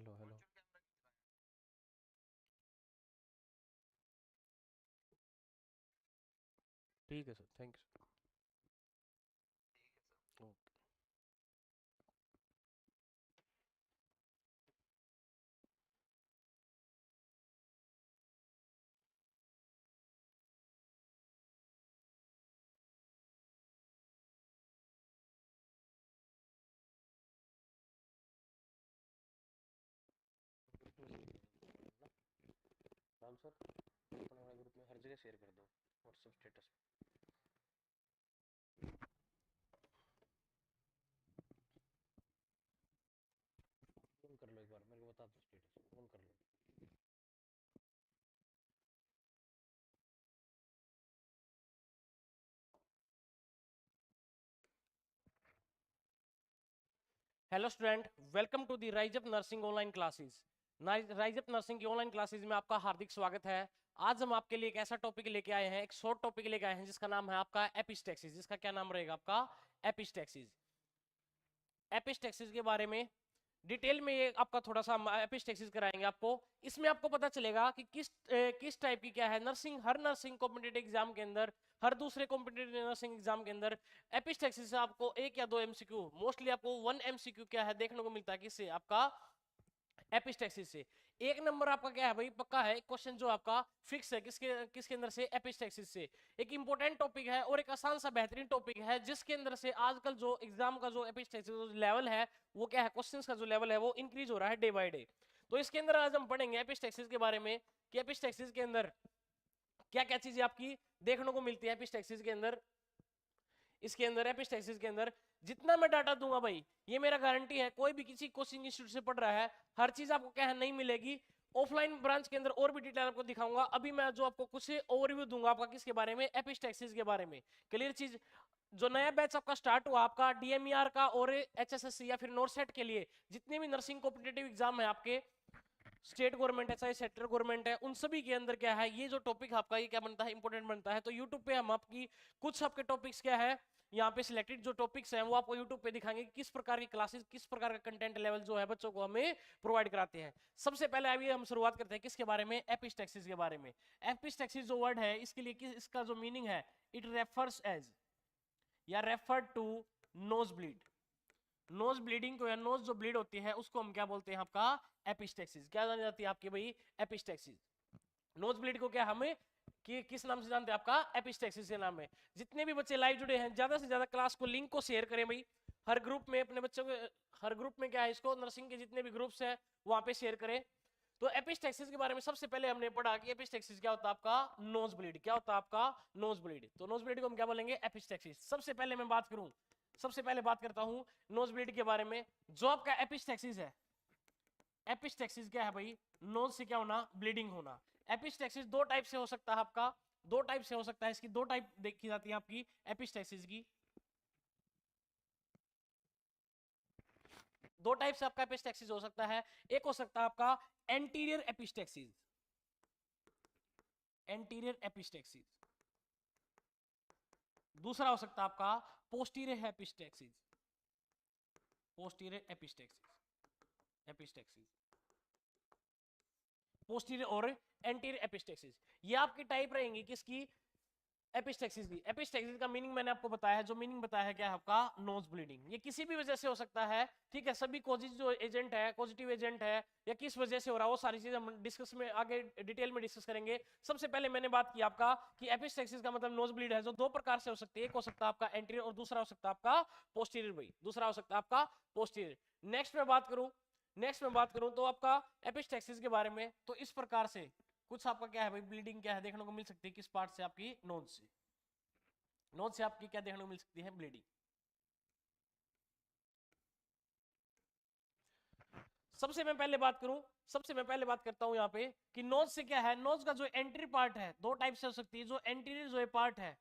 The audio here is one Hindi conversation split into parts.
Hello hello. ठीक है sir, thank you sir. Okay. Ram sir, अपने वाले ग्रुप में हर जगह शेयर कर दो, व्हाट्सएप स्टेटस पे। ऑन कर लो, एक बार मेरे को बता दो, स्टेटस ऑन कर लो। Hello student, welcome to the Rise Up Nursing online classes. Rise Up Nursing की ऑनलाइन क्लासेस में आपका हार्दिक स्वागत है। आज हम आपके लिए एक ऐसा टॉपिक लेके आए हैं, एक शॉर्ट टॉपिक लेके आए हैं जिसका नाम है आपका एपिस्टेक्सिस। जिसका क्या नाम रहेगा आपका? एपिस्टेक्सिस। एपिस्टेक्सिस के बारे में डिटेल में ये आपका थोड़ा सा एपिस्टेक्सिस कराएंगे आपको। इसमें आपको पता चलेगा कि किस टाइप की क्या है नर्सिंग। हर नर्सिंग कॉम्पिटिटिव एग्जाम के अंदर, हर दूसरे कॉम्पिटिटिव नर्सिंग एग्जाम के अंदर एपिस्टेक्सिस से आपको एक या दो एमसीक्यू, मोस्टली आपको वन एमसीक्यू क्या है देखने को मिलता है। किससे? आपका एपिस्टेक्सिस से। एक नंबर आपका क्या है भाई, पक्का है क्वेश्चन जो आपका फिक्स है। किसके किसके अंदर से? एपिस्टेक्सिस से। एक इंपॉर्टेंट टॉपिक है और एक आसान सा बेहतरीन टॉपिक है, जिसके अंदर से आजकल जो एग्जाम का जो एपिस्टेक्सिस लेवल है वो क्या है, क्वेश्चंस का जो लेवल है वो इंक्रीज हो रहा है डे बाय डे। तो इसके अंदर आज हम पढ़ेंगे एपिस्टेक्सिस के बारे में कि एपिस्टेक्सिस के अंदर क्या क्या चीजें आपकी देखने को मिलती है। एपिस्टेक्सिस के अंदर, इसके अंदर एपिस्टेक्सिस के अंदर जितना मैं डाटा दूंगा भाई, ये मेरा गारंटी है, कोई भी किसी कोचिंग इंस्टीट्यूट से पढ़ रहा है, हर चीज आपको क्या है नहीं मिलेगी। ऑफलाइन ब्रांच के अंदर और भी डिटेल आपको दिखाऊंगा। अभी मैं जो आपको कुछ ओवरव्यू दूंगा आपका किसके बारे में? एपिस्टेक्सिस के बारे में। क्लियर चीज? जो नया बैच आपका स्टार्ट हुआ आपका डीएमईआर का और एचएसएससी या फिर नोरसेट के लिए, जितने भी नर्सिंग कॉम्पिटिटिव एग्जाम है आपके, स्टेट गवर्नमेंट है चाहे सेंट्रल गवर्नमेंट है, उन सभी के अंदर क्या है ये जो टॉपिक आपका ये क्या बनता है, इंपॉर्टेंट बनता है। तो यूट्यूब पे हम आपकी कुछ आपके टॉपिक्स क्या है यहाँ पे सिलेक्टेड जो टॉपिक्स हैं वो आपको यूट्यूब पे दिखाएंगे कि किस प्रकार की क्लासेस, किस प्रकार का कंटेंट लेवल जो है बच्चों को हमें प्रोवाइड कराते हैं। सबसे पहले अभी हम शुरुआत करते हैं किसके बारे में? एपिस्टेक्सिस के बारे में। एपिस्टेक्सिस जो वर्ड है इसके लिए इसका जो मीनिंग है, इट रेफर्स एज या refer to nose bleed. Nose bleeding को या नोज जो ब्लीड होती है उसको हम क्या बोलते हैं? आपका एपिस्टेक्सिस। क्या जानी जाती है आपकी भाई? एपिस्टेक्सिस। नोज ब्लीड को क्या हमें किस नाम से जानते हैं? आपका एपिस्टेक्सिस के नाम है। जितने भी बच्चे लाइव जुड़े हैं, ज्यादा से ज्यादा क्लास को लिंक को शेयर करें भाई, हर ग्रुप में अपने बच्चों को, हर ग्रुप में क्या है इसको, नर्सिंग के जितने भी ग्रुप्स हैं वहां पे शेयर करें। तो एपिस्टेक्सिस के बारे में सबसे पहले हमने पढ़ा कि एपिस्टेक्सिस क्या होता है आपका? Nose bleed. क्या होता है आपका? Nose bleed. तो नोज ब्लीड को हम क्या बोलेंगे? एपिस्टेक्सिस। सबसे पहले मैं बात करूं, सबसे पहले बात करता हूं नोज ब्लीड के बारे में। जो आपका एपिस्टेक्सिस है, एपिस्टेक्सिस क्या है भाई? नोज से क्या होना? ब्लीडिंग होना। एपिस्टेक्सिस दो टाइप से हो सकता है आपका, दो टाइप से हो सकता है। इसकी दो टाइप देखी जाती है आपकी एपिस्टेक्सिस की। दो टाइप से आपका एपिस्टेक्सिस हो सकता है। एक हो सकता है आपका एंटीरियर एपिस्टेक्सिस, एंटीरियर एपिस्टेक्सिस। दूसरा हो सकता है आपका posterior epistaxis, posterior epistaxis, epistaxis posterior और एंटीरियर एपिस्टेक्सिस। ये आपकी टाइप रहेंगी किसकी? एपिस्टेक्सिस की। एपिस्टेक्सिस का मीनिंग मैंने आपको बताया है, जो मीनिंग बताया है क्या है आपका? Nose bleeding. ये किसी भी वजह से हो सकता है, ठीक है। सभी पॉजिटिव जो एजेंट है, पॉजिटिव एजेंट है, या किस वजह से हो रहा है, वो सारी चीजें हम डिस्कस में आगे डिटेल में डिस्कस करेंगे। सबसे पहले मैंने बात की आपका कि एपिस्टेक्सिस का मतलब नोज ब्लीड है, जो दो प्रकार से हो सकती है। एक हो सकता है आपका एंटीरियर और दूसरा हो सकता है आपका पोस्टीरियर भाई, दूसरा हो सकता है आपका पोस्टीरियर। नेक्स्ट में बात करूं, नेक्स्ट में बात करूं तो आपका एपिस्टेक्सिस के बारे में, तो इस प्रकार से कुछ आपका क्या है भाई, ब्लीडिंग क्या है देखने को मिल सकती है। किस पार्ट से? आपकी नोज से। नोज से आपकी क्या देखने को मिल सकती है? ब्लीडिंग। सबसे मैं पहले बात करूं, सबसे मैं पहले बात करता हूं यहां पे कि नोज से क्या है। नोज का जो एंट्री पार्ट है दो टाइप से हो सकती है। जो एंटीरियर जो पार्ट है,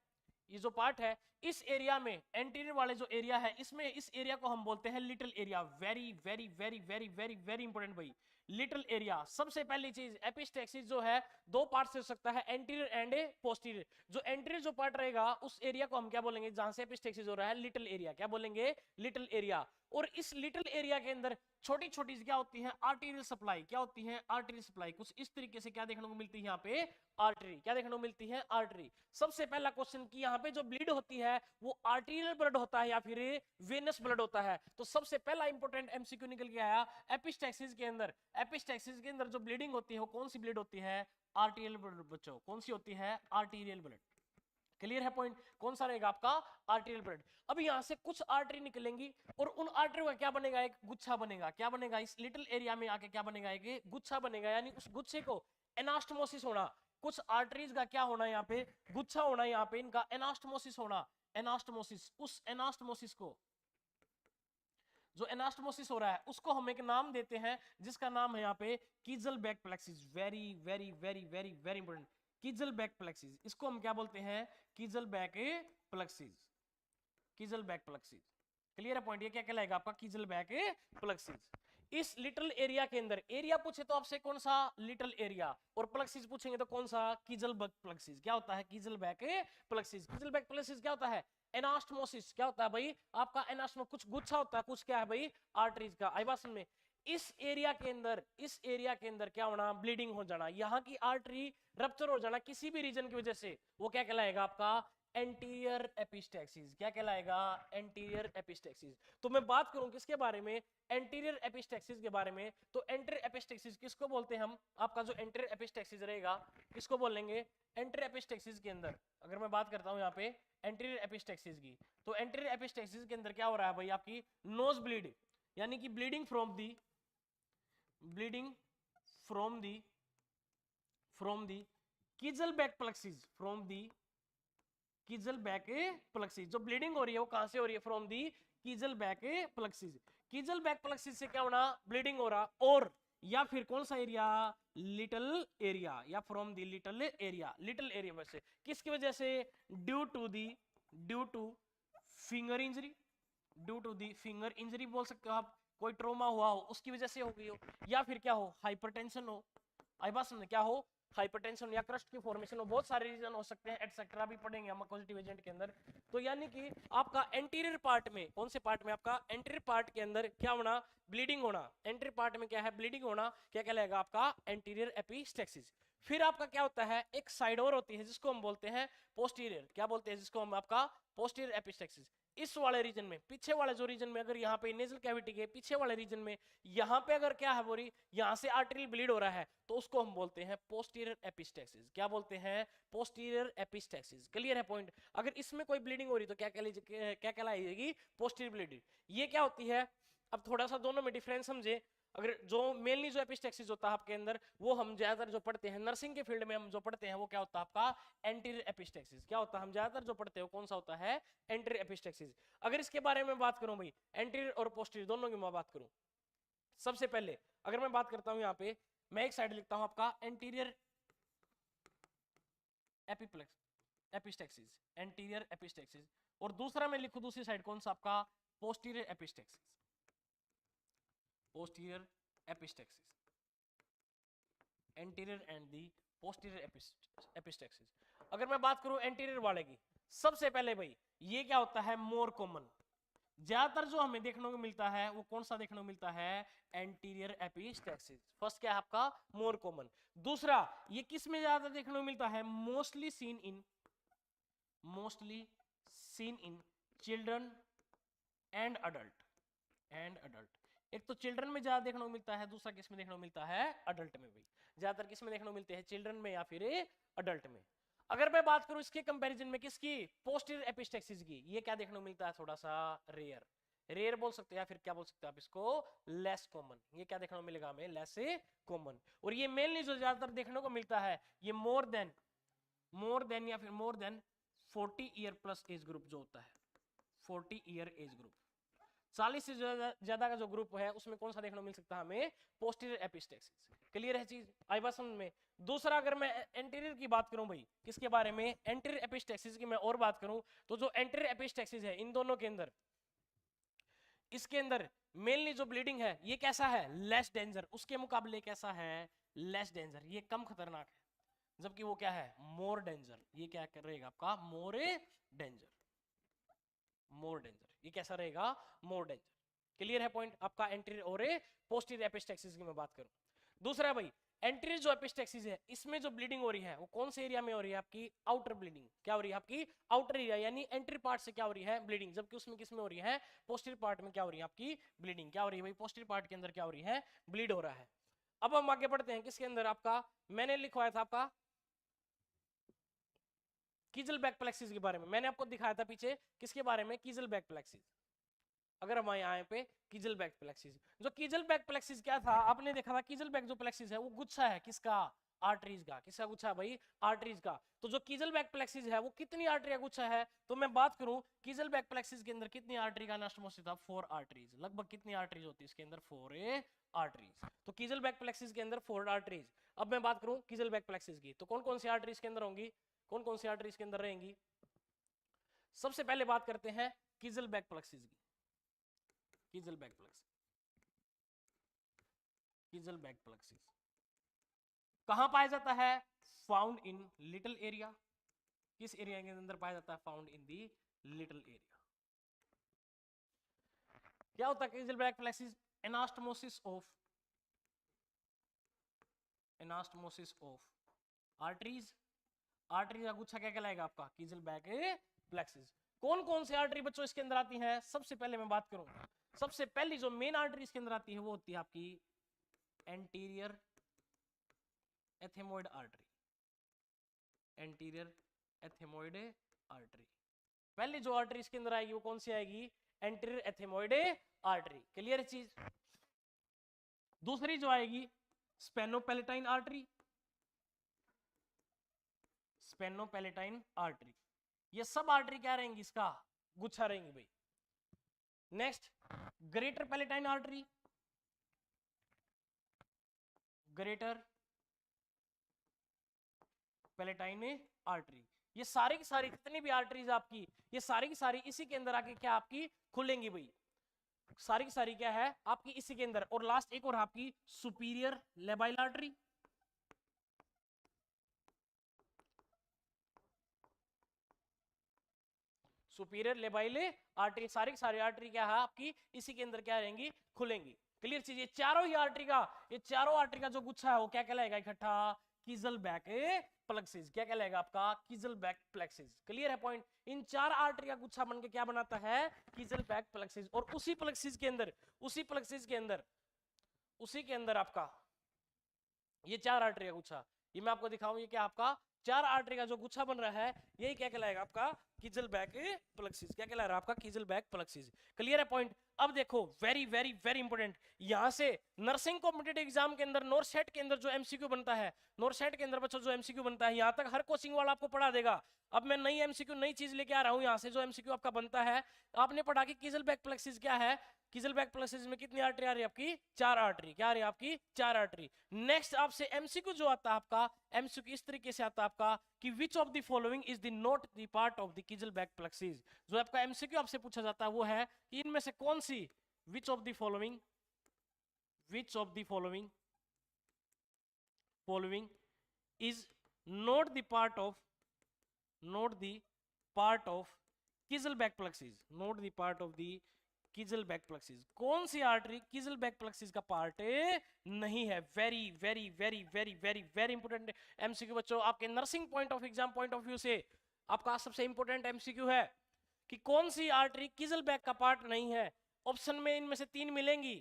ये जो पार्ट है इस एरिया में एंटीरियर वाले जो एरिया है इसमें, इस एरिया को हम बोलते हैं little area. Very very very very very very important भाई, लिटिल एरिया। सबसे पहली चीज, एपिस्टैक्सिस जो है दो पार्ट से हो सकता है, एंटीरियर एंड पोस्टीरियर। जो एंटीरियर जो पार्ट रहेगा उस एरिया को हम क्या बोलेंगे, जहां से एपिस्टैक्सिस हो रहा है, लिटिल एरिया। क्या बोलेंगे, लिटिल एरिया। और इस लिटिल एरिया के अंदर छोटी छोटी क्या होती है, आर्टेरियल सप्लाई। क्या होती है, आर्टेरियल सप्लाई। कुछ इस तरीके से क्या देखने को मिलती है यहाँ पे, आर्टरी। क्या देखने को मिलती है, आर्टरी। सबसे पहला क्वेश्चन कि यहाँ पे जो ब्लीड होती है वो आर्टेरियल ब्लड होता है या फिर वेनस ब्लड होता है। तो सबसे पहला इंपॉर्टेंट एमसीक्यू निकल के आया एपिस्टैक्सिस के अंदर। एपिस्टैक्सिस के अंदर जो ब्लीडिंग होती है वो कौन सी ब्लीड होती है, आर्टेरियल ब्लड। बच्चों कौन सी होती है, आर्टेरियल ब्लड। क्लियर है पॉइंट, कौन सा रहेगा आपका, आर्टेरियल ब्लड। अब यहां से कुछ आर्टरी निकलेंगी और उन आर्टरी का क्या बनेगा, एक गुच्छा बनेगा। क्या बनेगा, इस लिटिल एरिया में आके क्या बनेगा, एक गुच्छा बनेगा। यानी उस गुच्छे को एनास्टोमोसिस होना। कुछ आर्टरीज का क्या होना, यहाँ पे गुच्छा होना, यहाँ पे इनका एनास्टोमोसिस होना। एनास्टोमोसिस, उस एनास्टोमोसिस को, जो एनास्टोमोसिस हो रहा है उसको हम एक नाम देते हैं जिसका नाम है यहाँ पे Kiesselbach plexus. Very very very very very important, Kiesselbach plexus. इसको हम क्या बोलते हैं, Kiesselbach plexus. Kiesselbach plexus. Clear है पॉइंट, ये क्या कहलाएगा आपका, कीजलबैक प्लेक्सिस। इस लिटिल एरिया के अंदर, एरिया पूछे तो आपसे कौन सा, लिटिल एरिया, और प्लेक्सिस पूछेंगे तो कौन सा, कीजलबैक प्लेक्सिस। क्या होता है, कीजलबैक प्लेक्सिस। कीजलबैक प्लेक्सिस क्या होता है, एनास्टोमोसिस। क्या होता है भाई आपका, एनास्टोमो, कुछ गुच्छा होता है, कुछ क्या है भाई, आर्टरीज का। आई बात समझ में। इस एरिया के अंदर, इस एरिया के अंदर क्या होना, ब्लीडिंग हो जाना, यहाँ की आर्टरी रप्चर हो जाना किसी भी रीजन की वजह से, वो क्या कहलाएगा आपका, एंटीरियर एपिस्टैक्सिस। क्या कहलाएगा, एंटीरियर एपिस्टैक्सिस। तो मैं बात करूं किसके बारे में, एंटीरियर एपिस्टैक्सिस के बारे में। तो एंटीरियर एपिस्टैक्सिस किसको बोलते हैं हम, आपका जो एंटीरियर एपिस्टैक्सिस रहेगा किसको बोलेंगे, एंटीरियर एपिस्टैक्सिस के अंदर अगर मैं बात करता हूं यहाँ पे एंटीरियर एपिस्टैक्सिस की, तो एंटीरियर एपिस्टैक्सिस के अंदर क्या हो रहा है भाई, आपकी नोज ब्लीड, यानी कि bleeding from the, bleeding from the, from the Kiesselbach plexus, from the Kiesselbach plexus. जो ब्लीडिंग हो रही है वो कहां से हो रही है, from the Kiesselbach plexus. Kiesselbach plexus से क्या होना, ब्लीडिंग हो रहा, और या फिर कौन सा एरिया, लिटिल एरिया, या from the little area. Little area में से किसकी वजह से, due to the, due to finger injury, due to the finger injury बोल सकते हो आप, कोई ट्रोमा हुआ हो उसकी वजह से हो गई हो, या फिर क्या हो, हाइपरटेंशन हो। आई बात समझ, क्या हो, हाइपरटेंशन या क्रस्ट की फॉर्मेशन हो, बहुत सारे रीजन हो सकते हैं एटसेट्रा भी पढ़ेंगे हम पॉजिटिव एजेंट के अंदर। तो यानी कि आपका एंटीरियर पार्ट में, कौन से पार्ट में, आपका एंटीरियर पार्ट के अंदर क्या होना, ब्लीडिंग होना। एंटीरियर पार्ट में क्या है, ब्लीडिंग होना, क्या कहलाएगा आपका, एंटीरियर एपिस्टैक्सिस। फिर आपका क्या होता है, एक साइड और होती है जिसको हम बोलते हैं पोस्टीरियर। क्या बोलते हैं जिसको हम, आपका पोस्टीरियर एपिस्टैक्सिस। इस वाले रीजन में, पीछे वाले जो रीजन में, अगर यहाँ पे नेजल कैविटी के पीछे वाले रीजन में, यहाँ पे अगर क्या है हो रही, यहाँ से आर्टरियल ब्लीड हो रहा है, तो उसको हम बोलते हैं पोस्टीरियर एपिस्टैक्सिस। क्या बोलते हैं, पोस्टीरियर एपिस्टैक्सिस। क्लियर है पॉइंट। अगर इसमें कोई ब्लीडिंग हो रही तो क्या कहलाएगी, पोस्टीरियर ब्लीडिंग। ये क्या होती है, अब थोड़ा सा दोनों में डिफरेंस समझे। अगर जो मेनली जो एपिस्टैक्सिस होता है आपके अंदर, वो हम ज्यादातर जो पढ़ते हैं नर्सिंग के फील्ड में, हम जो पढ़ते हैं वो क्या होता है आपका, एंटीरियर एपिस्टैक्सिस। क्या होता है, हम ज्यादातर जो पढ़ते हैं कौन सा होता है, एंटीरियर एपिस्टैक्सिस। अगर इसके बारे में बात करूं भाई, एंटीरियर और पोस्टीरियर दोनों की मैं बात करूं, सबसे पहले अगर मैं बात करता हूं यहाँ पे, मैं एक साइड लिखता हूं आपका एंटीरियर एपिस्टैक्सिस, एंटीरियर एपिस्टैक्सिस, और दूसरा मैं लिखूं दूसरी साइड कौन सा आपका, posterior epistaxis, posterior epistaxis, anterior and the posterior epistaxis. अगर मैं बात करूं एंटीरियर वाले की, सबसे पहले भाई ये क्या होता है, मोर कॉमन। ज्यादातर जो हमें देखने को मिलता है वो कौन सा देखने को मिलता है, एंटीरियर एपिस्टैक्सिस। फर्स्ट क्या है आपका, मोर कॉमन। दूसरा, ये किस में ज्यादा देखने को मिलता है, mostly seen in, mostly seen in children and adult, and adult. एक तो चिल्ड्रन में ज्यादा देखने को मिलता है, दूसरा किस में देखने को मिलता है, अडल्ट में। भी ज्यादातर किस में देखने को मिलते हैं, चिल्ड्रन में या फिर अडल्ट में। अगर मैं बात करूं इसके कंपैरिजन में किसकी, पोस्टीरियर एपिस्टैक्सिस की, ये क्या देखने को मिलता है, थोड़ा सा रेयर, रेयर बोल सकते हैं, या फिर क्या बोल सकते हैं आप इसको, लेस कॉमन। ये क्या देखने को मिलेगा हमें, लेस कॉमन। और ये मेनली जो ज्यादातर देखने को मिलता है, ये मोर देन या फिर more than 40 year plus age group जो होता है, 40 ईयर एज ग्रुप। 40 से ज्यादा का जो ग्रुप है उसमें कौन सा देखने को मिल सकता है हमें, पोस्टीरियर एपिस्टेक्सिस। क्लियर है चीज, आई बात समझ में। दूसरा अगर मैं एंटीरियर की बात करूं भाई, किसके बारे में, एंटीरियर एपिस्टेक्सिस की मैं और बात करूं, तो जो एंटीरियर एपिस्टेक्सिस है इन दोनों के अंदर, इसके अंदर मेनली जो ब्लीडिंग है ये कैसा है, लेस डेंजर, उसके मुकाबले कैसा है, लेस डेंजर, ये कम खतरनाक है, जबकि वो क्या है, मोर डेंजर, ये क्या रहेगा आपका, मोर डेंजर, मोर डेंजर, ये कैसा रहेगा, मोर डेंजर। क्लियर है पॉइंट आपका एंटीरियर और पोस्टीरियर एपिस्टेक्सिस की मैं बात करूं। दूसरा भाई एंटीरियर जो एपिस्टेक्सिस है इसमें जो ब्लीडिंग हो रही है वो कौन से एरिया में हो रही है आपकी, आउटर ब्लीडिंग, क्या हो रही है आपकी, आउटर एरिया, यानी एंटीरियर पार्ट से क्या हो रही है ब्लीडिंग, जबकि उसमें किस में हो रही है, पोस्टीरियर पार्ट में क्या हो रही है आपकी ब्लीडिंग, क्या हो रही है भाई, पोस्टीरियर पार्ट के अंदर क्या हो रही है, ब्लीड हो रहा है। अब हम आगे बढ़ते हैं किसके अंदर, आपका मैंने लिखवाया था आपका कीजलबैक प्लेक्सिस के बारे में, मैंने आपको दिखाया था पीछे किसके बारे में, कीजलबैक प्लेक्सिस। अगर हम आए पे कीजलबैक प्लेक्सिस, जो कीजलबैक प्लेक्सिस क्या था, आपने देखा था कीजलबैक जो प्लेक्सिस है वो गुच्छा है किसका, आर्टरीज का, किसका गुच्छा है भाई, आर्टरीज का। तो जो कीजलबैक प्लेक्सिस है वो कितनी आर्टरी का गुच्छा है, तो मैं बात करूं कीजलबैक प्लेक्सिस के अंदर कितनी आर्टरी का अनास्टोमोसिस था, 4 आर्टरीज, लगभग कितनी आर्टरीज होती है इसके अंदर, 4 आर्टरीज। तो कीजलबैक प्लेक्सिस के अंदर 4 आर्टरीज। अब मैं बात करूं कीजलबैक प्लेक्सिस की, तो कौन कौन सी आर्टरीज के अंदर होंगी, कौन कौन सी आर्टरीज के अंदर रहेंगी। सबसे पहले बात करते हैं कीजलबैक प्लेक्सिस की, कीजलबैक प्लेक्सिस, कीजलबैक प्लेक्सिस कहां पाया जाता है, फाउंड इन लिटिल एरिया, किस एरिया के अंदर पाया जाता है, found in the little area. क्या होता है Kiesselbach plexus, anastomosis of arteries, artery का गुच्छा क्या कहलाएगा आपका, कीजलबैक प्लेक्सिस। कौन कौन सी आर्टरी बच्चों इसके अंदर आती है, सबसे पहले मैं बात करूं, सबसे पहली जो मेन आर्टरी इसके अंदर आती है वो होती है आपकी एंटीरियर एथेमोइड आर्टरी, एंटीरियर एथेमोइड आर्टरी। पहली जो आर्टरी इसके अंदर आएगी वो कौन सी आएगी, एंटीरियर एथेमोइड आर्टरी। क्लियर चीज। दूसरी जो आएगी स्पेनोपेलेटाइन आर्टरी, स्पेनोपेलेटाइन आर्टरी, ये सब आर्टरी क्या रहेंगी, इसका गुच्छा रहेंगी भाई। Next greater palatine artery, greater palatine artery, ये सारी की सारी जितनी भी आर्टरीज आपकी, ये सारी की सारी इसी के अंदर आके क्या आपकी खुलेंगी भाई, सारी की सारी क्या है आपकी इसी के अंदर। और लास्ट एक और आपकी superior labile artery, superior labile artery, सारी की सारी आर्टरी क्या है आपकी इसी के अंदर क्या रहेंगी, खुलेंगी। क्लियर चीज, ये चारों ही आर्टरी का, ये चारों आर्टरी का जो गुच्छा है वो क्या कहलाएगा इकट्ठा, कीजलबैक प्लेक्सिस, क्या कहलाएगा आपका, कीजलबैक प्लेक्सिस। क्लियर है पॉइंट। इन चार आर्टरी का गुच्छा बनके क्या बनाता है, कीजलबैक प्लेक्सिस। और उसी प्लेक्सिस के अंदर, उसी प्लेक्सिस के अंदर, उसी के अंदर आपका ये चार आर्टरी का गुच्छा, ये मैं आपको दिखाऊं, ये क्या आपका चार आर्टरी का जो गुच्छा बन रहा है यही क्या कहलाएगा आपका कीजलबैक प्लेक्सिस, क्या कहला रहा है आपका कीजलबैक प्लेक्सिस। क्लियर है पॉइंट। अब देखो वेरी वेरी वेरी इंपॉर्टेंट, यहां से नर्सिंग कॉम्पिटिटिव एग्जाम के अंदर नॉरसेट के अंदर जो एमसीक्यू बनता है, नॉरसेट के अंदर बच्चों जो एमसीक्यू बनता है, यहां तक हर कोचिंग वाला आपको पढ़ा देगा। अब मैं नई एमसीक्यू नई चीज लेके आ रहा हूं, यहां से जो एमसीक्यू आपका बनता है, आपने पढ़ा कि कीजलबैक प्लेक्सिस क्या है, कीजलबैक प्लेक्सिस में कितनी आर्टरी आ रही है आपकी, चार आर्टरी, क्या आ रही है आपकी, चार आर्टरी। नेक्स्ट आपसे एमसीक्यू जो आता है आपका, एमसीक्यू इस तरीके से आता है आपका कि which of the following is the not the part of the Kiesselbach plexus. जो आपका एमसीक्यू आपसे पूछा जाता है वो है कि इनमें से कौन सी, which of the following, which of the following following is not the part of, not the part of Kiesselbach plexus, not the part of the Kiesselbach plexus. कौन सी आर्टरी कीजलबैक प्लेक्सिस का पार्ट नहीं है। Very very very very very very important MCQ बच्चों, आपके nursing point of exam point of view से आपका सबसे इंपोर्टेंट एमसीक्यू है कि कौन सी आर्टरी कीजलबैक का पार्ट नहीं है। ऑप्शन में इनमें से तीन मिलेंगी,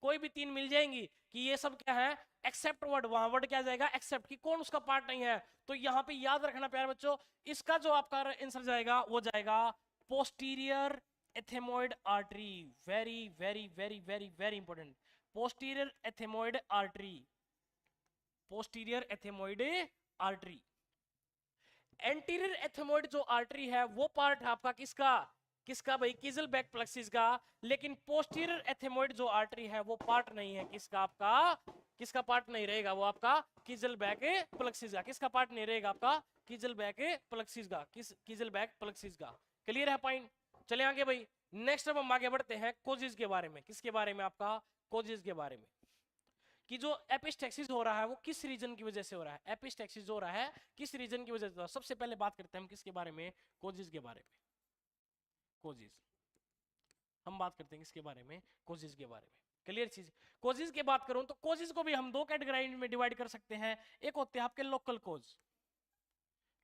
कोई भी तीन मिल जाएंगी कि ये सब क्या है, एक्सेप्ट वर्ड, वहां वर्ड क्या जाएगा एक्सेप्ट, कि कौन उसका पार्ट नहीं है। तो यहां पे याद रखना प्यारे बच्चों, इसका जो आपका आंसर जाएगा वो जाएगा posterior ethmoid artery. Very very very very very important, posterior ethmoid artery, posterior ethmoid artery. Anterior ethmoid जो आर्टरी है वो पार्ट है आपका किसका, किसका भाई? किजलबैक प्लेक्सिस का। लेकिन पोस्टीरियर एथेमोइड जो आर्टरी है वो पार्ट नहीं है किसका? आपका किसका पार्ट नहीं रहेगा? वो आपका किजलबैक प्लेक्सिस का। किसका पार्ट नहीं रहेगा? आपका किजलबैक प्लेक्सिस का। किस? किजलबैक प्लेक्सिस का। क्लियर है पॉइंट? चले आगे भाई। नेक्स्ट अब हम आगे बढ़ते हैं कोजिस के बारे में। किसके बारे में? आपका कोजिस के बारे में कि जो एपिस्टेक्सिस हो रहा है वो किस रीजन की वजह से हो रहा है। एपिस्टेक्सिस हो रहा है किस रीजन की वजह से हो रहा है? सबसे पहले बात करते हैं हम किसके बारे में? कोजिस के बारे में। कोजिस हम बात करते हैं किसके बारे में? कोजिस के बारे में। क्लियर चीज? कोजिस की बात करूं तो कोजिस को भी हम दो कैटेगरी में डिवाइड कर सकते हैं। एक होते हैं आपके लोकल कोज,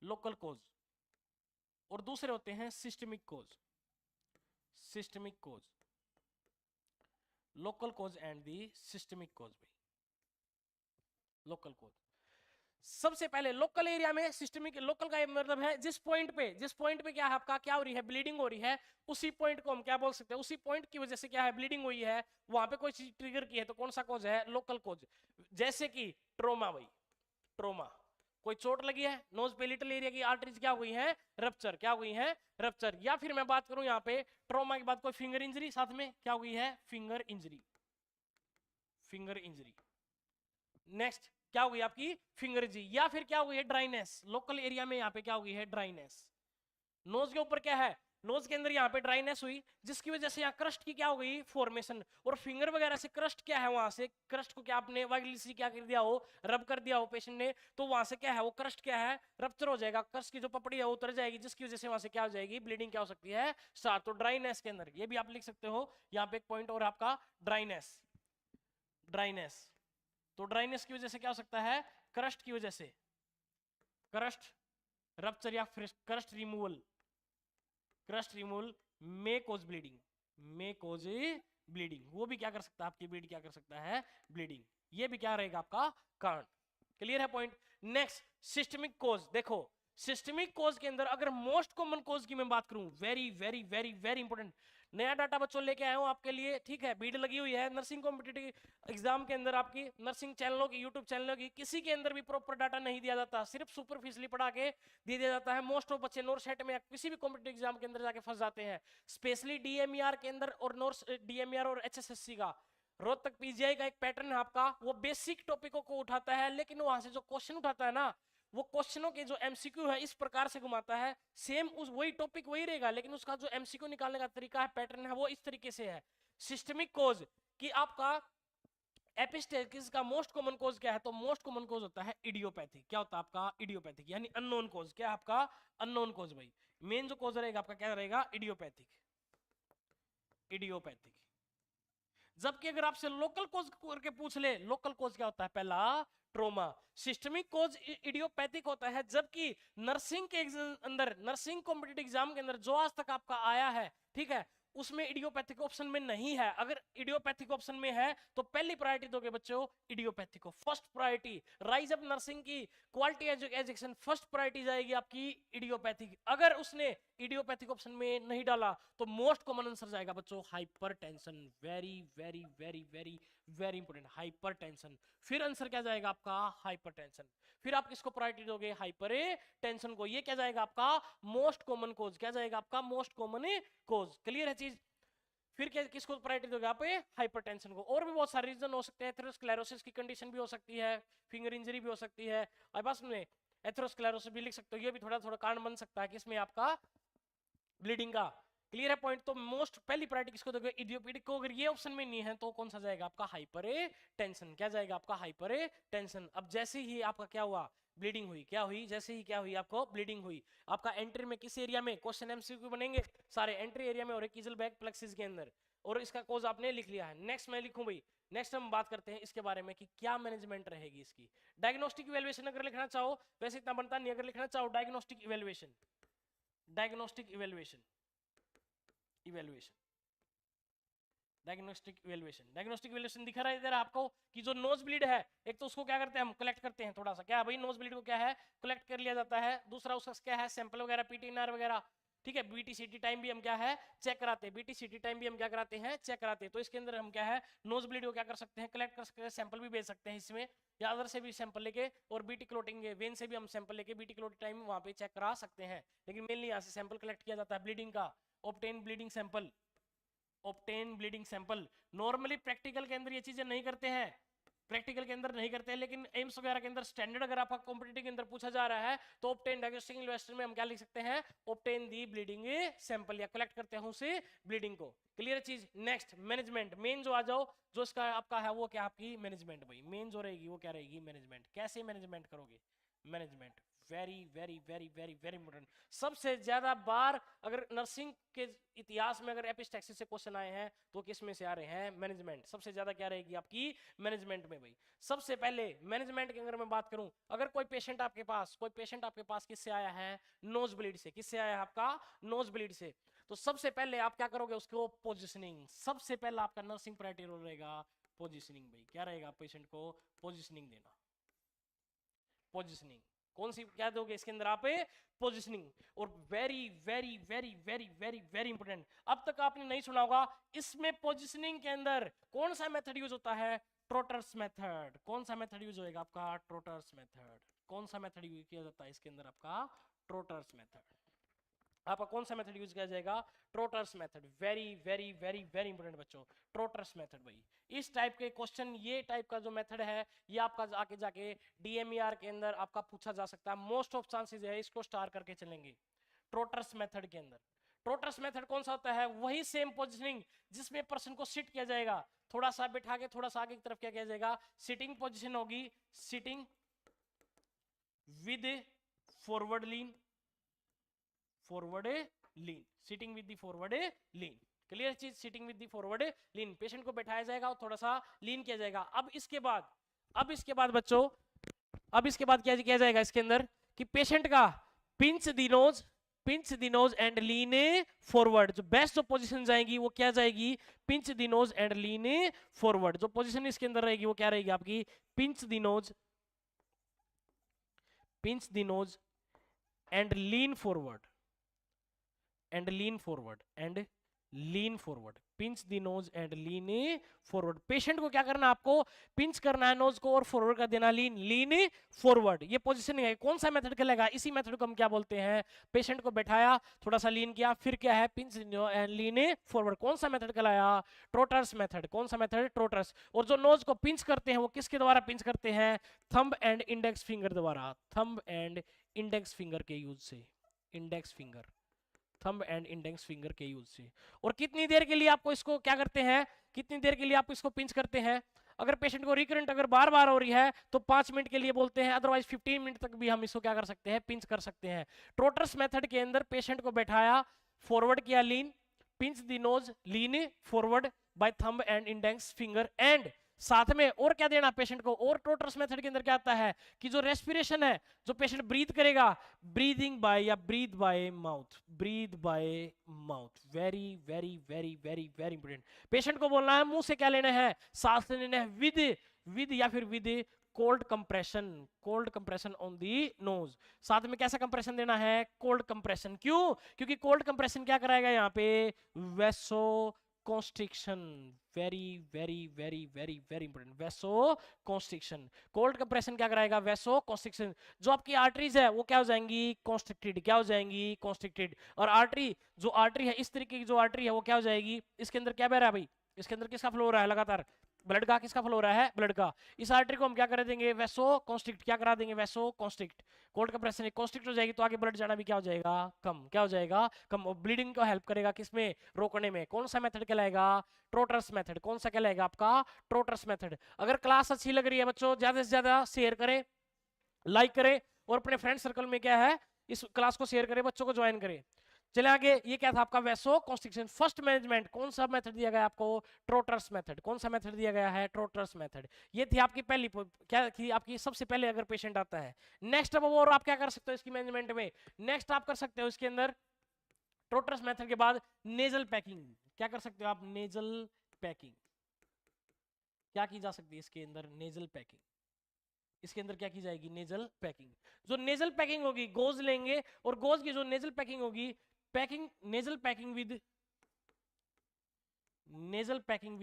लोकल कोज, और दूसरे होते हैं systemic cause, systemic cause. Local cause and the systemic cause भाई। लोकल कोज सबसे पहले लोकल एरिया में। सिस्टमिक लोकल का मतलब है जिस पॉइंट पे क्या है आपका, क्या हो रही है? ब्लीडिंग हो रही है। उसी पॉइंट को हम क्या बोल सकते हैं? उसी पॉइंट की वजह से क्या है? ब्लीडिंग हुई है, वहां पे कोई चीज ट्रिगर की है, तो कौन सा कोज है? लोकल कोज। जैसे कि ट्रोमा भाई, ट्रोमा। कोई चोट लगी है, नोज पेलिटल एरिया की आर्टरीज क्या हुई है? रप्चर। क्या हुई है? रप्चर। या फिर मैं बात करूं यहाँ पे ट्रोमा के बाद कोई फिंगर इंजरी साथ में क्या हुई है? Finger injury, finger injury. Next क्या हुई आपकी? फिंगर जी। या फिर क्या हुई है? ड्राइनेस। लोकल एरिया में यहाँ पे क्या हुई है? ड्राइनेस। नोज के ऊपर क्या है? नोज के अंदर यहाँ पे ड्राइनेस हुई, जिसकी वजह से यहाँ क्रस्ट की क्या हो गई? फॉर्मेशन। और फिंगर वगैरह से क्रस्ट क्या है? वहां से क्रस्ट को क्या आपने वाइगली क्या कर दिया हो? रब कर दिया हो पेशेंट ने, तो वहां से क्या है? वो क्रस्ट क्या है? रप्चर हो जाएगा। क्रस्ट की जो पपड़ी है वो उतर जाएगी, जिसकी वजह से वहां से क्या हो जाएगी? ब्लीडिंग क्या हो सकती है? स्टार्ट। तो ड्राइनेस के अंदर ये भी आप लिख सकते हो। यहाँ पे एक पॉइंट और आपका ड्राइनेस, ड्राइनेस। तो ड्राइनेस की वजह से क्या हो सकता है? क्रस्ट की वजह से, क्रस्ट रप्चर या फिर क्रस्ट रिमूवल, क्रस्ट रिमूवल मे कोज ब्लीडिंग, मे कोज ब्लीडिंग। वो भी क्या कर सकता है? आपकी ब्लीड क्या कर सकता है? ब्लीडिंग। ये भी क्या रहेगा आपका? कारण। क्लियर है पॉइंट? नेक्स्ट सिस्टमिक कोज। देखो सिस्टमिक कोज के अंदर अगर मोस्ट कॉमन कोज की मैं बात करूं, very very very very important नया डाटा बच्चों लेके आया हूं आपके लिए, ठीक है? भीड़ लगी हुई है नर्सिंग कॉम्पिटिटिव एग्जाम के अंदर। आपकी नर्सिंग चैनलों की, यूट्यूब चैनलों की, किसी के अंदर भी प्रॉपर डाटा नहीं दिया जाता, सिर्फ सुपरफिशियली पढ़ा के दे दिया जाता है। मोस्ट ऑफ बच्चे नोर सेट में या किसी भी कॉम्पिटिटिव एग्जाम के अंदर जाके फंस जाते हैं, स्पेशली डीएमईआर के अंदर और नोर डीएमईआर और एचएसएससी का। रोहतक पीजीआई का एक पैटर्न है आपका, वो बेसिक टॉपिकों को उठाता है, लेकिन वहां से जो क्वेश्चन उठाता है ना, वो क्वेश्चनों के जो एमसीक्यू है इस प्रकार से घुमाता है। सेम उस वही टॉपिक वही रहेगा, लेकिन उसका जो एमसीक्यू निकालने का तरीका है, पैटर्न है, वो इस तरीके से है। सिस्टमिक कोज कि आपका एपिस्टेसिस का मोस्ट कॉमन कोज क्या है? तो मोस्ट कॉमन कोज होता है इडियोपैथिक। क्या होता है आपका? इडियोपैथिक, यानी अननोन कोज। क्या है आपका? अननोन कोज भाई। मेन जो कोज रहेगा आपका क्या रहेगा? Idiopathic, idiopathic. जबकि अगर आपसे लोकल कोज करके पूछ ले, लोकल कोज क्या होता है? पहला ट्रोमा। सिस्टमिक कोज इडियोपैथिक होता है। जबकि नर्सिंग के अंदर, नर्सिंग कॉम्पिटिटिव एग्जाम के अंदर जो आज तक आपका आया है, ठीक है, उसमें इडियोपैथिक ऑप्शन में नहीं है। अगर इडियोपैथिक ऑप्शन में है तो पहली प्रायोरिटी दोगे बच्चों इडियोपैथिक को, first priority. Rise Up Nursing की क्वालिटी एजुकेशन, फर्स्ट प्रायोरिटी जाएगी आपकी इडियोपैथिक। अगर उसने इडियोपैथिक ऑप्शन में नहीं डाला तो मोस्ट कॉमन आंसर जाएगा बच्चों hypertension. Very very very very very important, hypertension. फिर आंसर क्या जाएगा आपका? हाइपरटेंशन। फिर आप किसको प्रायोरिटी दोगे? हाइपरटेंशन को। ये क्या जाएगा आपका? Most common cause. क्या जाएगा आपका? मोस्ट कॉमन कोज। क्लियर है चीज? फिर क्या, किसको प्रायोरिटी दोगे आप? हाइपरटेंशन को। और भी बहुत सारे रीजन हो सकते हैं, एथेरोस्क्लेरोसिस की कंडीशन भी हो सकती है, फिंगर इंजरी भी हो सकती है, और बस में एथेरोस्क्लेरोसिस भी लिख सकते हो। ये भी थोड़ा थोड़ा कारण बन सकता है कि इसमें आपका ब्लीडिंग का। क्लियर है पॉइंट? तो मोस्ट पहली प्रायोरिटी किसको दोगे? इडियोपैथिक को। अगर ये ऑप्शन में नहीं है तो कौन सा जाएगा आपका? Hyper tension. क्या जाएगा आपका? Hyper tension. अब जैसे ही आपका क्या हुआ? ब्लीडिंग हुई। क्या हुई? जैसे ही क्या हुई? आपको ब्लीडिंग हुई। आपका एंट्री में किस एरिया में? क्वेश्चन एमसीक्यू बनेंगे सारे एंट्री एरिया में और किजलबैक प्लेक्सिस के अंदर, और इसका कोज आपने लिख लिया है। नेक्स्ट मैं लिखूं भाई। नेक्स्ट हम बात करते हैं इसके बारे में कि क्या मैनेजमेंट रहेगी इसकी। डायग्नोस्टिक इवैल्यूएशन अगर लिखना चाहो, वैसे इतना बनता नहीं, अगर लिखना चाहो diagnostic evaluation, diagnostic evaluation, evaluation, diagnostic evaluation. Diagnostic evaluation दिखा रहा है इधर आपको कि जो नोज ब्लीड है, एक तो उसको क्या करते हैं हम? कलेक्ट करते हैं थोड़ा सा। क्या भाई? नोज ब्लीड को क्या है? कलेक्ट कर लिया जाता है। दूसरा उसका क्या है? सैंपल वगैरह, पीटीएनआर वगैरह, ठीक है। बीटीसीटी टाइम भी हम क्या है? चेक कराते हैं। बीटीसीटी टाइम भी हम क्या कराते हैं? चेक कराते हैं। तो इसके अंदर हम क्या है? नोज ब्लीड को क्या कर सकते हैं? कलेक्ट कर सकते हैं, सैंपल भी भेज सकते हैं इसमें, या अदर से भी सैंपल लेके, और बीटी क्लोटिंग वेन से भी हम सैंपल लेके बीटी क्लोटिंग टाइम वहां पे चेक करा सकते हैं। लेकिन मेनली यहाँ से सैंपल कलेक्ट किया जाता है ब्लीडिंग का। Obtain bleeding sample, obtain bleeding sample. Normally practical के अंदर ये चीजें नहीं करते हैं, प्रैक्टिकल के अंदर नहीं करते हैं, लेकिन एम्स वगैरह के अंदर स्टैंडर्ड अगर आपका कॉम्पिटिटिव के अंदर पूछा जा रहा है तो ऑब्टेन डायग्नोस्टिक इन्वेस्टर में हम क्या लिख सकते हैं, ऑब्टेन दी ब्लीडिंग सैंपल, या कलेक्ट करते हैं उसे ब्लीडिंग को। क्लियर चीज। नेक्स्ट मैनेजमेंट, मेन जो आ जाओ, जो इसका आपका है वो क्या, आपकी मैनेजमेंट भाई, मेन जो रहेगी वो क्या रहेगी, मैनेजमेंट। कैसे मैनेजमेंट करोगे, management very very very very very important. सबसे ज्यादा बार अगर नर्सिंग के इतिहास में अगर एपिस्टैक्सिस से क्वेश्चन आए हैं तो किस में से आ रहे हैं, मैनेजमेंट। सबसे ज्यादा क्या रहेगी आपकी, मैनेजमेंट में भाई। सबसे पहले मैनेजमेंट की अगर मैं बात करूं, अगर कोई पेशेंट आपके पास किससे आया है, नोज ब्लीड से। किससे आया है आपका, नोज ब्लीड से। तो सबसे पहले आप क्या करोगे, उसको पोजिशनिंग। सबसे पहले आपका नर्सिंग क्राइटेरिया रहेगा पोजिशनिंग भाई। क्या रहेगा, पेशेंट को पोजिशनिंग देना, पोजिशनिंग। कौन सी क्या दोगे इसके अंदर आप, पोजिशनिंग। और very very very very very very important, अब तक आपने नहीं सुना होगा, इसमें पोजिशनिंग के अंदर कौन सा मेथड यूज होता है, ट्रोटर्स मेथड। कौन सा मेथड यूज होएगा आपका, ट्रोटर्स मेथड। कौन सा मेथड यूज किया जाता है इसके अंदर आपका, ट्रोटर्स मेथड। आपका कौन सा मेथड यूज किया जाएगा, Trotter's method. Very very very very important बच्चों, ट्रोटर्स मेथड भाई। इस टाइप के क्वेश्चन, ये टाइप का जो मेथड है, ये आपका आके जाके डीएमईआर के अंदर आपका पूछा जा सकता है। मोस्ट ऑफ चांसेस है इसको स्टार करके चलेंगे ट्रोटर्स मेथड के अंदर। ट्रोटर्स मेथड कौन सा होता है, वही सेम पोजिशनिंग जिसमें पर्सन को सिट किया जाएगा, थोड़ा सा बिठा के थोड़ा सा आगे की तरफ क्या किया जाएगा, सिटिंग पोजिशन होगी, sitting with forward lean, forward lean, sitting with the forward lean. Clear चीज, sitting with the forward lean. Patient को बैठाया जाएगा और थोड़ा सा लीन किया जाएगा। अब इसके बाद बच्चों, अब इसके बाद क्या किया जाएगा इसके अंदर, कि पेशेंट का pinch the knows and lean forward. जो बेस्ट जो पोजीशन जाएगी वो क्या जाएगी, pinch the knows and lean forward. जो पोजीशन इसके अंदर रहेगी वो क्या रहेगी आपकी, pinch the knows and lean forward, and lean forward, and lean forward. Pinch the knows and lean forward. Patient को क्या करना है, आपको पिंच करना है नोज को और फॉरवर्ड कर देना, लीन फॉरवर्ड। ये पोजीशनिंग है। कौन सा मेथड चलेगा, इसी मेथड को हम क्या बोलते हैं, पेशेंट को बैठाया, थोड़ा सा लीन किया, फिर क्या है, पिंच एंड लीन फॉरवर्ड। कौन सा मेथड कहलाया, ट्रोटर्स मेथड। कौन सा मेथड, ट्रोटर्स। और जो नोज को पिंच करते हैं वो किसके द्वारा पिंच करते हैं, थंब एंड इंडेक्स फिंगर द्वारा, थंब एंड इंडेक्स फिंगर के यूज से, index finger, thumb and index finger के यूज से। और कितनी देर के लिए आपको इसको क्या करते हैं, कितनी देर के लिए आप इसको पिंच करते हैं। अगर पेशेंट को रिकरेंट अगर बार बार हो रही है तो 5 मिनट के लिए बोलते हैं, अदरवाइज 15 मिनट तक भी हम इसको क्या कर सकते हैं, पिंच कर सकते हैं। ट्रोटर्स मेथड के अंदर पेशेंट को बैठाया, फॉरवर्ड किया lean, pinch the nose lean forward by thumb and index finger, and साथ में और क्या देना पेशेंट को। और ट्रोटर्स मेथड के अंदर क्या आता है कि जो रेस्पिरेशन है, जो पेशेंट ब्रीथ करेगा, ब्रीदिंग बाय या breathe by mouth, breathe by mouth. Very very very very very important. Patient को बोलना है मुंह से क्या लेना है, सांस लेना है, विद या फिर with cold compression, cold compression on the nose. साथ में कैसा कंप्रेशन देना है, कोल्ड कंप्रेशन। क्यों, क्योंकि कोल्ड कंप्रेशन क्या कराएगा यहाँ पे, vasoconstriction. Very very very very very important, vasoconstriction. Cold compression क्या कराएगा, वेसो कॉन्स्ट्रिक्शन। जो आपकी आर्टरीज है वो क्या हो जाएंगी, कॉन्स्ट्रिक्टेड। क्या हो जाएंगी, कॉन्स्ट्रिक्टेड। और आर्टरी, जो आर्टरी है इस तरीके की जो आर्टरी है वो क्या हो जाएगी, इसके अंदर क्या बह रहा है भाई, इसके अंदर किसका फ्लो हो रहा है लगातार, ब्लड का। किसका फ्लो हो रहा है, ब्लड का। इस आर्टरी को हम क्या कर देंगे, वेसो कॉन्स्ट्रिक्ट। क्या करा देंगे, वेसो कॉन्स्ट्रिक्ट। कोल्ड कंप्रेशन कॉन्स्ट्रिक्ट हो जाएगी तो आगे ब्लड जाना भी क्या हो जाएगा, कम। क्या हो जाएगा, कम। और ब्लीडिंग को हेल्प करेगा किसमें, रोकने में। कौन सा मेथड कहलाएगा, ट्रोटर्स मेथड। कौन सा कहलाएगा आपका, ट्रोटर्स मेथड। अगर क्लास अच्छी लग रही है बच्चों, ज्यादा से ज्यादा शेयर करें, लाइक करें, और अपने फ्रेंड सर्कल में क्या है, इस क्लास को शेयर करें, बच्चों को ज्वाइन करें। चले आगे, ये क्या था आपका, वेसो कॉन्स्ट्रिक्शन। फर्स्ट मैनेजमेंट कौन सा मेथड दिया गया आपको, ट्रोटर्स मेथड। कौन सा मेथड दिया गया है, ट्रोटर्स मेथड। ये थी आपकी पहली, क्या थी आपकी सबसे पहले अगर पेशेंट आता है। नेक्स्ट अब और आप क्या कर सकते हो इसकी मैनेजमेंट में, नेक्स्ट आप कर सकते हो इसके अंदर ट्रोटर्स मेथड के बाद नेजल पैकिंग। क्या कर सकते हो आप, नेजल पैकिंग। क्या की जा सकती है इसके अंदर, नेजल पैकिंग। इसके अंदर क्या की जाएगी, नेजल पैकिंग। जो नेजल पैकिंग होगी, गोज लेंगे और गोज की जो नेजल पैकिंग होगी, packing nasal packing with, nasal packing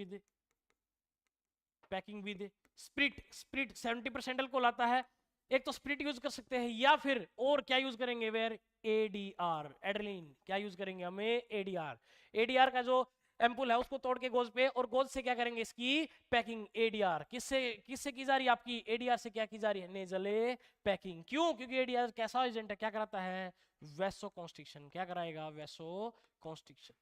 with spirit. Spirit 70% alcohol आता है, एक तो स्प्रिट यूज कर सकते हैं या फिर और क्या यूज करेंगे, वेयर एडीआर, एड्रेलिन। क्या यूज करेंगे हमें, एडीआर। एडीआर का जो एम्पुल है उसको तोड़ के गोज पे, और गोज से क्या करेंगे, इसकी पैकिंग। एडीआर किससे किससे की जा रही है आपकी, एडीआर से क्या की जा रही है, नेजल पैकिंग। क्यों, क्योंकि एडीआर कैसा एजेंट है, क्या कराता है, वैसो कॉन्स्ट्रिक्शन। क्या कराएगा, वैसो कॉन्स्ट्रिक्शन।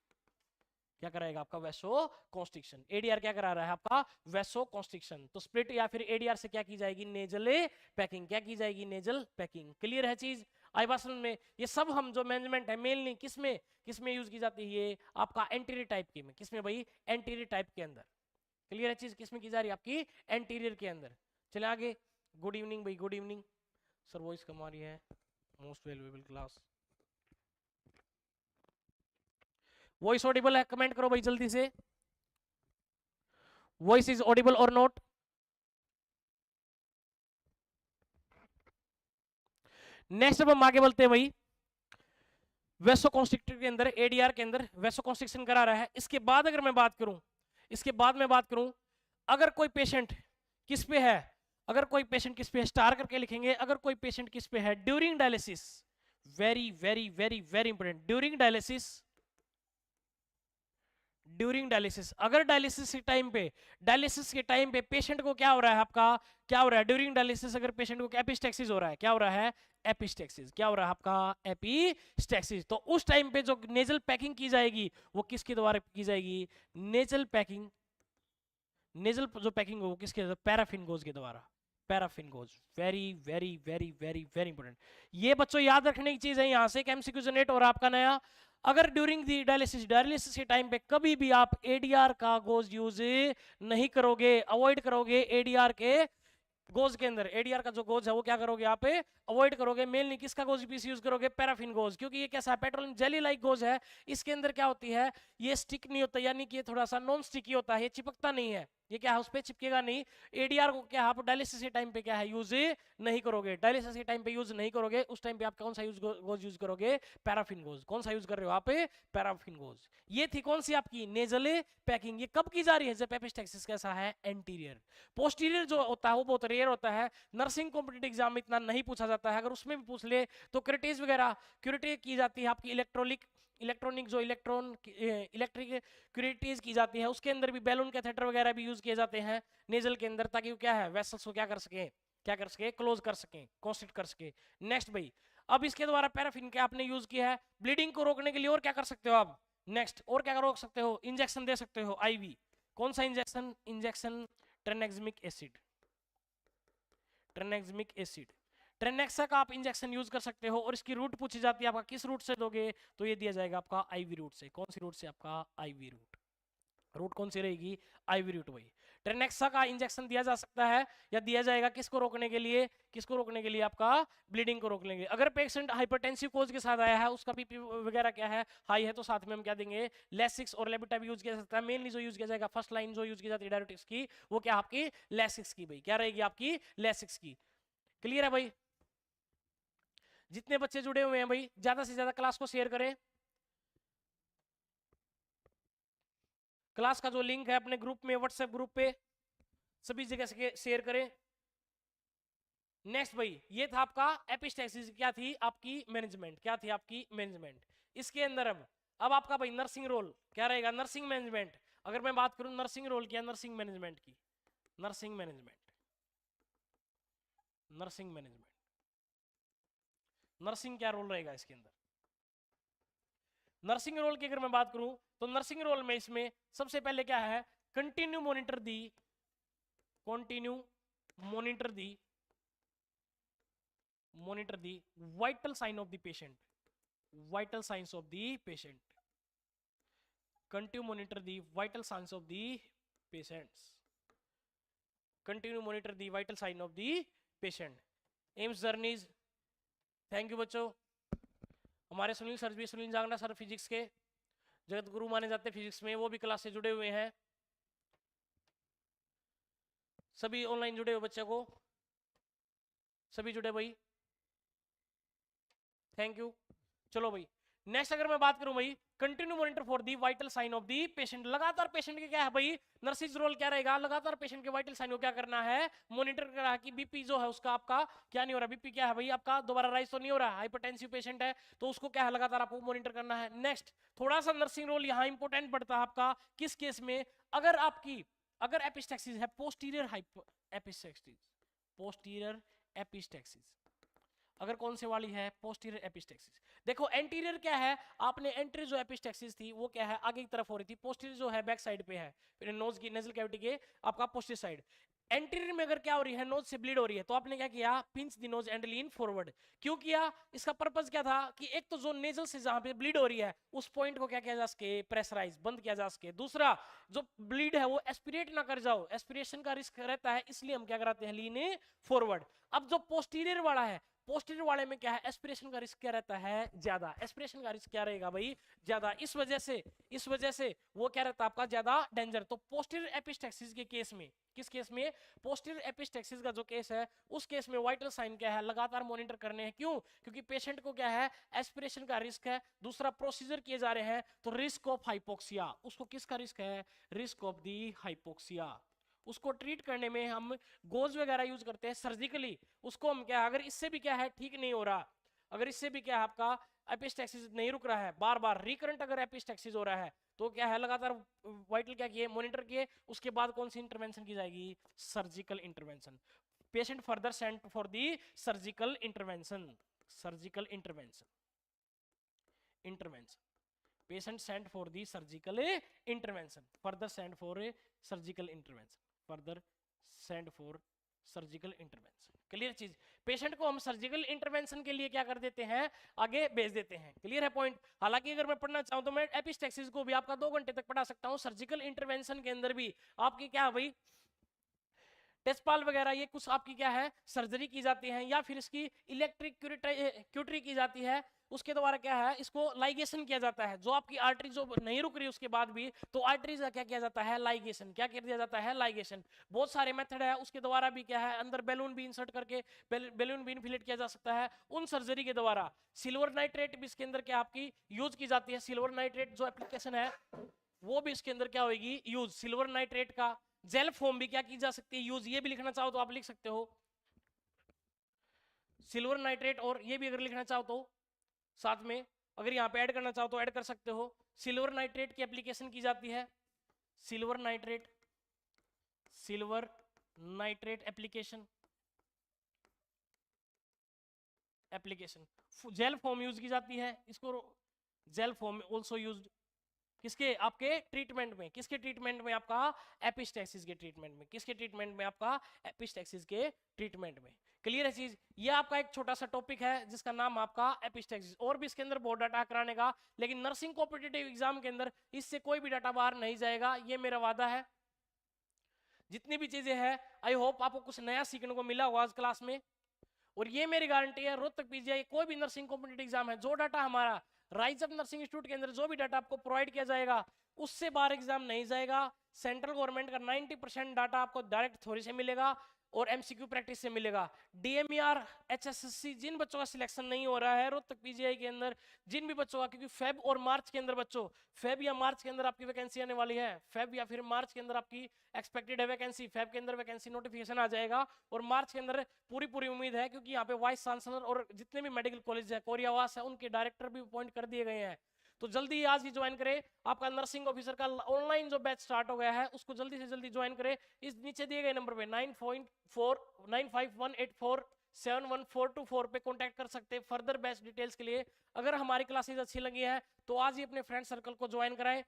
क्या कराएगा आपका, वैसो कॉन्स्ट्रिक्शन। एडीआर क्या करा रहा है आपका, वैसो कॉन्स्ट्रिक्शन। तो स्प्लिट या फिर एडीआर से क्या की जाएगी, नेजल पैकिंग। क्या की जाएगी, नेजल पैकिंग। क्लियर है चीज, आई बात समझ में। ये सब हम जो मैनेजमेंट है मेनली किसमें किसमें यूज की जाती है, ये आपका एंटीरियर टाइप के में। किसमें भाई, एंटीरियर टाइप के अंदर। क्लियर है चीज, किसमें की जा रही है आपकी, एंटीरियर के अंदर। चले आगे। गुड इवनिंग भाई, गुड इवनिंग सर। वॉइस कम आ रही है, most valuable class. Voice Audible है, कमेंट करो भाई जल्दी से। वॉइस इज ऑडिबल और नॉट। नेक्स्ट अब हम आगे बढ़ते हैं भाई, वेसो कॉन्स्ट्रिक्टर के अंदर, एडीआर के अंदर वेसो कॉन्स्ट्रिक्शन करा रहा है। इसके बाद अगर मैं बात करूं, इसके बाद मैं बात करूं, अगर कोई पेशेंट किस पे है, अगर कोई पेशेंट किस पे है, स्टार करके लिखेंगे। अगर कोई पेशेंट किस पे है, during dialysis, very very very very important, during dialysis, during dialysis. अगर डायलिसिस के टाइम पे पेशेंट को क्या हो रहा है आपका, क्या हो रहा है ड्यूरिंग डायलिसिस, अगर पेशेंट को एपिस्टेक्सिस हो रहा है, क्या हो रहा है, एपिस्टेक्सिस। क्या हो रहा है आपका, एपिस्टेक्सिस। तो उस टाइम पे जो नेजल पैकिंग की जाएगी वो किसके द्वारा की जाएगी, नेजल पैकिंग। नेजल जो पैकिंग हो वो किसके, पैराफिन गोज के द्वारा, paraffin goes. Very very very very very important. ये बच्चों याद रखने की चीज है। यहां से एक एमसीक्यू जनरेट हो रहा है आपका नया। अगर ड्यूरिंग दी डायलिसिस के टाइम पे कभी भी आप एडीआर का गोज यूज नहीं करोगे, अवॉइड करोगे एडीआर के गोज के अंदर। एडीआर का जो गोज है वो क्या करोगे आप, अवॉइड करोगे। मेनली किसका गोज पीस यूज करोगे, पैराफिन गोज। क्योंकि ये कैसा है, पेट्रोलियम जेली लाइक गोज है। इसके अंदर क्या होती है, ये स्टिक नहीं होता, यानी कि ये थोड़ा सा नॉन स्टिकी होता है, ये चिपकता नहीं है। ये क्या है, उस पर चिपकेगा नहीं। एडीआर को क्या आप डायलिसिस के टाइम पे क्या है, यूज नहीं करोगे। डायलिसिस के टाइम पे यूज नहीं करोगे। उस टाइम पे आप कौन सा गोज यूज करोगे, पैराफिन गोज। कौन सा यूज कर रहे हो आप, पैराफिन गोज। ये थी कौन सी आपकी, नेजल पैकिंग। ये कब की जा रही है, जब एपिस्टेक्सिस कैसा है, एंटीरियर। पोस्टीरियर जो होता है वो बहुत रेयर होता है। नर्सिंग कॉम्पिटिटिव एग्जाम में इतना नहीं पूछा जाता है। अगर उसमें भी पूछ ले तो क्रिटिज वगैरह, क्यूरेटिव की जाती है आपकी इलेक्ट्रॉनिक जो इलेक्ट्रिक क्यूरेटिज की जाती है। उसके अंदर भी बैलून कैथेटर वगैरह भी यूज किए जाते हैं नेजल के अंदर, ताकि वो क्या है, वेसल्स को क्या कर सके, क्लोज कर सके, कॉन्स्ट्रिक्ट कर सके। नेक्स्ट भाई, अब इसके द्वारा पैराफिन के आपने यूज किया है ब्लीडिंग को रोकने के लिए। और क्या कर सकते हो आप, नेक्स्ट और क्या रोक सकते हो, इंजेक्शन दे सकते हो, आईवी। कौन सा इंजेक्शन ट्रेनेक्समिक एसिड, ट्रेनेक्समिक एसिड, ट्रेनेक्सा का आप इंजेक्शन यूज कर सकते हो। और इसकी रूट पूछी जाती है आपका, किस रूट से दोगे, तो ये दिया जाएगा आपका आईवी रूट से। कौन सी रूट से, आपका आईवी रूट। रूट कौन सी रहेगी, आईवी रूट। वही ट्रेनेक्सा का इंजेक्शन दिया जा सकता है या दिया जाएगा किसको रोकने के लिए, किसको रोकने के लिए, आपका ब्लीडिंग को रोकने के लिए। अगर पेशेंट हाइपरटेंसिव कोज के साथ आया है, उसका बीपी वगैरह क्या है, हाई है, तो साथ में हम क्या देंगे, लेसिक्स और लेबिटा भी यूज किया जा सकता है। मेनली जो यूज किया जाएगा, फर्स्ट लाइन जो यूज की जाती है डायरेटिक्स की, वो क्या आपकी लेसिक्स की भाई, क्या रहेगी आपकी लेसिक्स की। क्लियर है भाई। जितने बच्चे जुड़े हुए हैं भाई, ज्यादा से ज्यादा क्लास को शेयर करें। क्लास का जो लिंक है अपने ग्रुप में, व्हाट्सएप ग्रुप पे सभी जगह से शेयर करें। नेक्स्ट भाई, ये था आपका एपिस्टेक्सिस, क्या थी आपकी मैनेजमेंट, क्या थी आपकी मैनेजमेंट। इसके अंदर अब आपका भाई नर्सिंग रोल क्या रहेगा, नर्सिंग मैनेजमेंट। अगर मैं बात करूं नर्सिंग रोल क्या, नर्सिंग मैनेजमेंट की, nursing management, nursing management, nursing क्या रोल रहेगा इसके अंदर। नर्सिंग रोल की अगर मैं बात करूं तो नर्सिंग रोल में इसमें सबसे पहले क्या है, continue monitor the, continue monitor the, monitor the vital sign of the patient, vital signs of the patient, continue monitor the vital signs of the patients, continue monitor the vital sign of the patient. AIIMS journeys, thank you बच्चों। हमारे सुनील सर भी, सुनील जांगड़ा सर फिजिक्स के जगत गुरु माने जाते हैं फिजिक्स में, वो भी क्लास से जुड़े हुए हैं। सभी ऑनलाइन जुड़े हुए बच्चों को, सभी जुड़े भाई, थैंक यू। चलो भाई नेक्स्ट अगर मैं बात करूं भाई, continue monitor for the vital sign of the patient, लगातार पेशेंट के क्या है भाई, नर्सिस रोल क्या रहेगा, लगातार पेशेंट के वाइटल साइन को क्या करना है, मॉनिटर करना है कि बीपी जो है उसका आपका क्या नहीं हो रहा, बीपी क्या है भाई आपका दोबारा राइज तो नहीं हो रहा, हाइपरटेंसिव पेशेंट है तो उसको क्या है लगातार आपको मॉनिटर करना है। नेक्स्ट थोड़ा सा नर्सिंग रोल यहाँ इंपॉर्टेंट पड़ता है आपका, किस केस में, अगर एपिस्टेक्सिस है पोस्टीरियर एपिस्टेक्सिस, पोस्टीरियर एपिस्टेक्सिस, अगर कौन से वाली है, पोस्टीरियर एपिस्टेक्सिस। देखो एंटीरियर क्या है, आपने एंटीरियर जो एपिस्टेक्सिस थी वो क्या है आगे की तरफ हो रही थी, पोस्टीरियर जो है बैक साइड पे है, फिर नोज की नेजल कैविटी के आपका पोस्टीरियर साइड। एंटीरियर में अगर क्या हो रही है, नोज से ब्लीड हो रही है, तो आपने क्या किया, pinch the knows and lean forward. क्यों किया, इसका पर्पस क्या था कि एक तो जो नेजल से जहां पे ब्लीड हो रही है उस पॉइंट को क्या किया जा सके, प्रेशराइज बंद किया जा सके। दूसरा जो ब्लीड है वो एस्पिरेट ना कर जाओ, एस्पिरेशन का रिस्क रहता है, इसलिए हम क्या कराते हैं, लीन फॉरवर्ड। अब जो पोस्टीरियर वाला है, पोस्टीरियर वाले में क्या है, एस्पिरेशन का रिस्क क्या रहता है, ज्यादा, एस्पिरेशन का रिस्क क्या रहेगा भाई, ज्यादा, इस वजह से वो क्या रहता है आपका ज्यादा डेंजर। तो पोस्टीरियर एपिस्टेक्सिस के केस में, किस केस में, पोस्टीरियर एपिस्टेक्सिस का जो केस है उस केस में वाइटल साइन क्या है, लगातार मॉनिटर करने हैं। क्यों, क्योंकि पेशेंट को क्या है, एस्पिरेशन का रिस्क है, दूसरा प्रोसीजर किए जा रहे हैं तो रिस्क ऑफ हाइपोक्सिया, उसको किसका रिस्क है, रिस्क ऑफ दी हाइपोक्सिया। उसको ट्रीट करने में हम गोज वगैरह यूज करते हैं सर्जिकली, उसको हम क्या, अगर इससे भी क्या है ठीक नहीं हो रहा, अगर इससे भी क्या है आपका एपिस्टेक्सिस नहीं रुक रहा है, बार बार रिकरेंट अगर एपिस्टेक्सिस हो रहा है, तो क्या है लगातार वाइटल क्या किए, मॉनिटर किए, उसके बाद कौन सी इंटरवेंशन की जाएगी, surgical intervention. Patient further sent for the surgical intervention, surgical intervention, intervention, patient sent for the surgical intervention, further sent for a surgical intervention, further sent for surgical intervention. Clear चीज, पेशेंट को हम सर्जिकल इंटरवेंशन के लिए क्या कर देते हैं, आगे भेज देते हैं। क्लियर है पॉइंट। हालांकि अगर मैं पढ़ना चाहूं तो मैं एपिस्टेक्सिस को भी आपका 2 घंटे तक पढ़ा सकता हूं, सर्जिकल इंटरवेंशन के अंदर भी आपकी क्या है भाई, टेस्पाल वगैरह ये कुछ आपकी क्या है सर्जरी की जाती है, या फिर इसकी इलेक्ट्रिक क्यूटरी की जाती है, उसके द्वारा क्या है इसको लाइगेशन किया जाता है। जो आपकी आर्टरी जो नहीं रुक रही उसके बाद भी, तो आर्टरीज का क्या किया जाता है, लाइगेशन, क्या कर दिया जाता है, लाइगेशन। बहुत सारे मेथड है, उसके द्वारा भी क्या है, अंदर बैलून भी इंसर्ट करके बैलून भी इन्फ्लेट किया जा सकता है उन सर्जरी के द्वारा। सिल्वर नाइट्रेट भी इसके अंदर क्या आपकी यूज की जाती है, सिल्वर नाइट्रेट जो एप्लीकेशन है वो भी इसके अंदर क्या होगी, यूज। सिल्वर नाइट्रेट का जेल फॉर्म भी क्या की जा सकती है, यूज। ये भी लिखना चाहो तो आप लिख सकते हो, सिल्वर नाइट्रेट, और ये भी अगर लिखना चाहो तो साथ में, अगर यहाँ पे ऐड करना चाहो तो ऐड कर सकते हो। सिल्वर नाइट्रेट की एप्लीकेशन की जाती है, silver nitrate, silver nitrate application, jail form use की जाती है, इसको जेल फॉर्म ऑल्सो यूज्ड किसके, आपके ट्रीटमेंट में, किसके ट्रीटमेंट में, आपका एपिस्टेक्सिस के ट्रीटमेंट में, किसके ट्रीटमेंट में, आपका एपिस्टेक्सिस के ट्रीटमेंट में। क्लियर है चीज। ये आपका एक छोटा सा टॉपिक है जिसका नाम आपका एपिस्टेक्सिस। और भी इसके अंदर बहुत डाटा कराने का, लेकिन नर्सिंग कॉम्पिटिटिव एग्जाम के अंदर इससे कोई भी डाटा बाहर नहीं जाएगा, ये मेरा वादा है। जितनी भी चीजें हैं आई होप आपको कुछ नया सीखने को मिला होगा आज क्लास में, और ये मेरी गारंटी है रोहतक पीजीआई कोई भी नर्सिंग कॉम्पिटिटिव एग्जाम है, जो डाटा हमारा राइज अप नर्सिंग इंस्टीट्यूट के अंदर जो भी डाटा आपको प्रोवाइड किया जाएगा उससे बाहर एग्जाम नहीं जाएगा। सेंट्रल गवर्नमेंट का 90% डाटा आपको डायरेक्ट थ्योरी से मिलेगा और एमसीक्यू प्रैक्टिस से मिलेगा। डीएमईआर एचएसएससी जिन बच्चों का सिलेक्शन नहीं हो रहा है रोहतक पीजीआई के अंदर, जिन भी बच्चों का, क्योंकि फेब और मार्च के अंदर बच्चों, फेब या मार्च के अंदर आपकी वैकेंसी आने वाली है, फेब या फिर मार्च के अंदर आपकी एक्सपेक्टेड है वैकेंसी, फेब के अंदर वैकेंसी नोटिफिकेशन आ जाएगा, और मार्च के अंदर पूरी उम्मीद है, क्योंकि यहाँ पे वाइस चांसलर और जितने भी मेडिकल कॉलेज है, कोरियावास है, उनके डायरेक्टर भी अपॉइंट कर दिए गए हैं। तो जल्दी आज ही ज्वाइन करें। आपका नर्सिंग ऑफिसर का ऑनलाइन जो बैच स्टार्ट हो गया है उसको जल्दी से जल्दी ज्वाइन करें। इस नीचे दिए गए नंबर पे 9518471424 पे कांटेक्ट कर सकते हैं फर्दर बैच डिटेल्स के लिए। अगर हमारी क्लासेस अच्छी लगी है तो आज ही अपने फ्रेंड सर्कल को ज्वाइन कराएं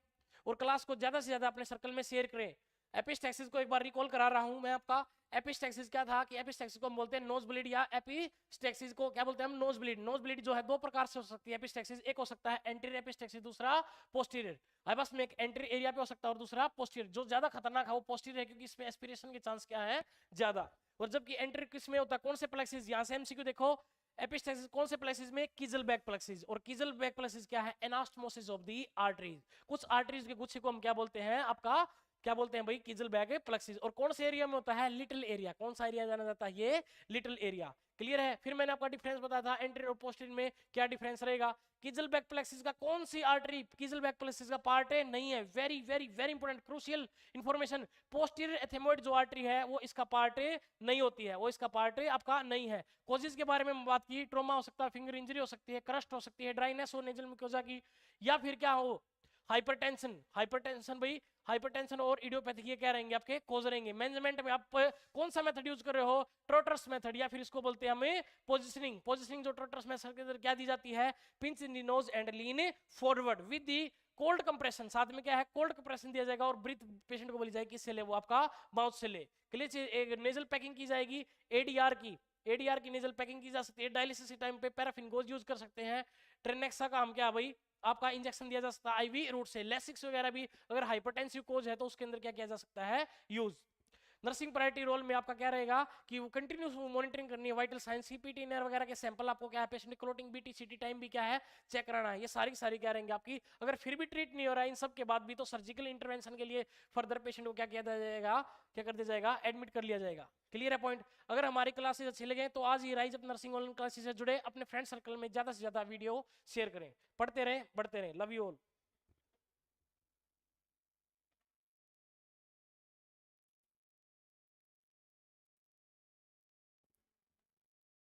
और क्लास को ज्यादा से ज्यादा अपने सर्कल में शेयर करें। एपिस्टेक्सिस को एक बार रिकॉल करा रहा हूं मैं आपका। एपिस्टेक्सिस क्या था कि एपिस्टेक्सिस को हम बोलते हैं नोज ब्लीड, या एपिस्टेक्सिस को क्या बोलते हैं हम, नोज ब्लीड। नोज ब्लीड जो है 2 प्रकार से हो सकती है एपिस्टेक्सिस, एक हो सकता है एंटीरियर एपिस्टेक्सिस, दूसरा पोस्टीरियर। बस में एक एंटीरियर एरिया पे हो सकता है और दूसरा पोस्टीरियर। जो ज्यादा खतरनाक है वो पोस्टीरियर है, क्योंकि इसमें एस्पिरेशन के चांस क्या है, ज्यादा। और जबकि एंटीरियर किस में होता है, कौन से प्लेक्सिस, यहाँ से एमसीक्यू देखो, एपिस्टेक्सिस कौन से प्लेक्सिस में, कीजल बैक प्लेक्सिस। और कीजल बैक प्लेक्सिस क्या है, एनास्टोमोसिस ऑफ द आर्टरीज। कुछ आर्टरीज के गुच्छे को हम क्या बोलते हैं, आपका क्या बोलते हैं भाई, किजल बैग प्लेक्सिस। और कौन से एरिया में होता है, लिटिल एरिया। कौन सा एरिया जाना जाता है, ये लिटिल एरिया। क्लियर है। फिर मैंने आपका डिफरेंस बताया था एंटीरियर और पोस्टीरियर में क्या डिफरेंस रहेगा। किजल बैक प्लेक्सिस का कौन सी आर्टरी किजल बैक प्लेक्सिस का पार्ट है, नहीं है। Very very very important crucial information. Posterior ethmoid जो आर्टरी है वो इसका पार्ट नहीं होती है, वो इसका पार्ट आपका नहीं है। कॉजेज के बारे में बात की, ट्रोमा हो सकता है, फिंगर इंजरी हो सकती है, क्रस्ट हो सकती है, ड्राइनेस हो नेजल म्यूकोजा की, या फिर क्या हो, हाइपरटेंशन। हाइपरटेंशन भाई, हाइपरटेंशन और इडियोपैथी ये क्या रहेंगे आपके कोज रहेंगे। मैनेजमेंट में आप कौन सा मेथड यूज कर रहे हो, ट्रोटर्स मेथड, या फिर इसको बोलते हैं हमें पोजिशनिंग। पोजिशनिंग जो ट्रोटर्स मेथड के अंदर क्या दी जाती है, pinch in the nose and lean forward with the cold compression. साथ में क्या है, कोल्ड कंप्रेशन दिया जाएगा और ब्रीथ पेशेंट को बोली जाएगी किससे ले, वो आपका माउथ से ले। क्लियर। एक नेजल पैकिंग की जाएगी एडीआर की, एडीआर की नेजल पैकिंग की जा सकती है। डायलिसिस के टाइम पे पैराफिन गोज यूज कर सकते हैं। ट्रेनेक्सा का हम क्या भाई आपका इंजेक्शन दिया जा सकता है आईवी रूट से। लेसिक्स वगैरह भी अगर हाइपरटेंसिव कोज है तो उसके अंदर क्या किया जा सकता है, यूज। नर्सिंग प्रायोरिटी रोल में आपका क्या रहेगा कि वो कंटिन्यूस मॉनिटरिंग करनी है, वाइटल साइंस, सीपीटी नर वगैरह के सैंपल आपको क्या है, पेशेंट क्लोटिंग बीटी सीटी टाइम भी क्या है चेक कराना है। ये सारी क्या रहेंगे आपकी। अगर फिर भी ट्रीट नहीं हो रहा है इन सब के बाद भी, तो सर्जिकल इंटरवेंशन के लिए फर्दर पेशेंट को क्या किया जाएगा, क्या कर दिया जाएगा, एडमिट कर लिया जाएगा। क्लियर है पॉइंट। अगर हमारी क्लासेस अच्छी लगे तो आज ही Rise Up Nursing online classes से जुड़े, अपने फ्रेंड सर्कल में ज्यादा से ज्यादा वीडियो शेयर करें। पढ़ते रहें, बढ़ते रहें। Love you all.